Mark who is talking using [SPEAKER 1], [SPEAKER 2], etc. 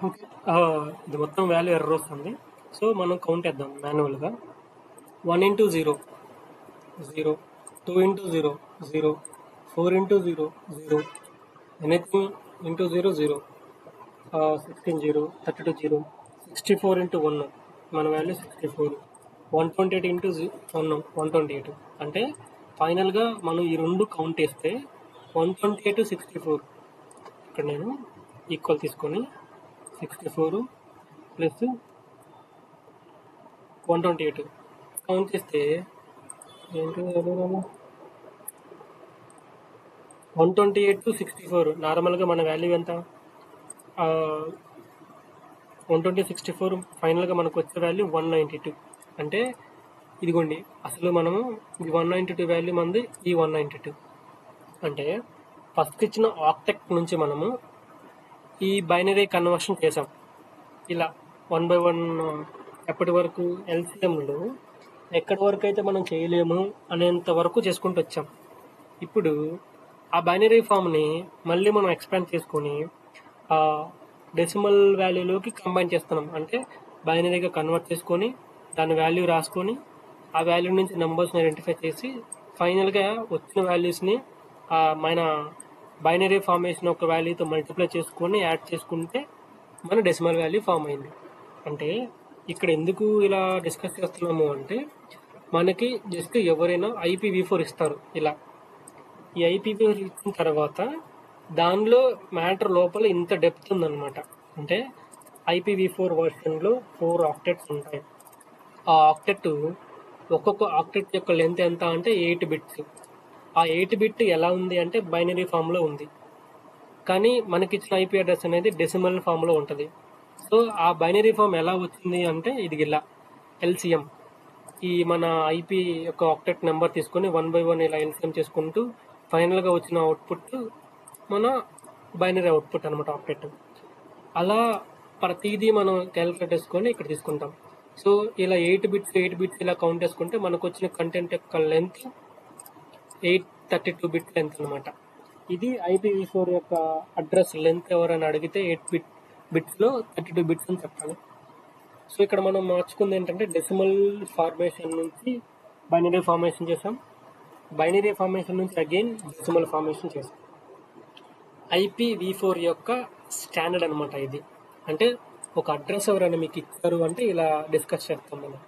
[SPEAKER 1] Okay. ఇది మొత్తం value error వస్తుంది. సో మనం కౌంట్ చేద్దాం మాన్యువల్గా. 1 into 0 0, 2 into 0 0, 4 into 0 0, anything into 0 0, 16 0, 32 0, 64 into 1 మన వాల్యూ 64, 128 ఇంటూ 1 128. అంటే ఫైనల్గా మనం ఈ రెండు కౌంట్ చేస్తే 128 64. ఇక్కడ నేను ఈక్వల్ తీసుకొని 64 ప్లస్ 128 కౌంట్ చేస్తే ఏంటి 128 టు 64. నార్మల్గా మన వాల్యూ ఎంత? 120 64 ఫైనల్గా మనకు వచ్చే వాల్యూ 192. అంటే ఇదిగోండి, అసలు మనము ఈ 192 వాల్యూ మంది ఈ 192. అంటే ఫస్ట్ ఇచ్చిన ఆక్టెక్ట్ నుంచి మనము ఈ బైనరీ కన్వర్షన్ చేసాం. ఇలా 1/1 ఎప్పటి వరకు ఎల్సిఎంలో ఎక్కడి వరకు అయితే మనం చేయలేము అనేంత వరకు చేసుకుంటూ వచ్చాం. ఇప్పుడు ఆ బైనరీ ఫామ్ని మళ్ళీ మనం ఎక్స్పాండ్ చేసుకొని డెసిమల్ వాల్యూలోకి కంబైన్ చేస్తున్నాం. అంటే బైనరీగా కన్వర్ట్ చేసుకొని దాని వాల్యూ రాసుకొని ఆ వాల్యూ నుంచి నెంబర్స్ని ఐడెంటిఫై చేసి ఫైనల్గా వచ్చిన వాల్యూస్ని మన బైనరీ ఫార్మేషన్ ఒక వాల్యూతో మల్టిప్లై చేసుకొని యాడ్ చేసుకుంటే మన డెసిమల్ వాల్యూ ఫామ్ అయింది. అంటే ఇక్కడ ఎందుకు ఇలా డిస్కస్ చేస్తున్నాము అంటే మనకి జస్ట్ ఎవరైనా IPv4 ఇస్తారు. ఇలా ఈ IPv4 ఇచ్చిన తర్వాత దానిలో మ్యాటర్ లోపల ఇంత డెప్త్ ఉందన్నమాట. అంటే IPv4 వర్షన్లో 4 ఆక్టెట్స్ ఉంటాయి. ఆ ఆక్టెట్ ఒక్కొక్క ఆక్టెట్ యొక్క లెంత్ ఎంత అంటే 8 బిట్స్. ఆ 8 బిట్ ఎలా ఉంది అంటే బైనరీ ఫామ్లో ఉంది, కానీ మనకిచ్చిన IP అడ్రస్ అనేది డెసిమల్ ఫామ్లో ఉంటుంది. సో ఆ బైనరీ ఫామ్ ఎలా వచ్చింది అంటే ఇది ఇలా LCM, ఈ మన IP యొక్క ఆక్టెట్ నెంబర్ తీసుకొని 1/1 ఇలా LCM చేసుకుంటూ ఫైనల్గా వచ్చిన అవుట్పుట్ మన బైనరీ అవుట్పుట్ అనమాట ఆక్టెట్. అలా ప్రతిదీ మనం క్యాలిక్యులేట్ చేసుకొని ఇక్కడ తీసుకుంటాం. సో ఇలా 8 బిట్స్ ఇలా కౌంట్ చేసుకుంటే మనకు వచ్చిన కంటెంట్ యొక్క లెంత్ 832 బిట్ లెంత్ అనమాట. ఇది IPv4 యొక్క అడ్రస్ లెంత్. ఎవరైనా అడిగితే 8 బిట్స్లో 32 బిట్స్ అని చెప్పాలి. సో ఇక్కడ మనం మార్చుకుంది ఏంటంటే డెసిమల్ ఫార్మేషన్ నుంచి బైనరీ ఫార్మేషన్ చేసాం, బైనరీ ఫార్మేషన్ నుంచి అగైన్ డెసిమల్ ఫార్మేషన్ చేసాం. IPv4 యొక్క స్టాండర్డ్ అనమాట ఇది. అంటే ఒక అడ్రస్ ఎవరైనా మీకు ఇచ్చారు అంటే ఇలా డిస్కస్ చేస్తాం మనం.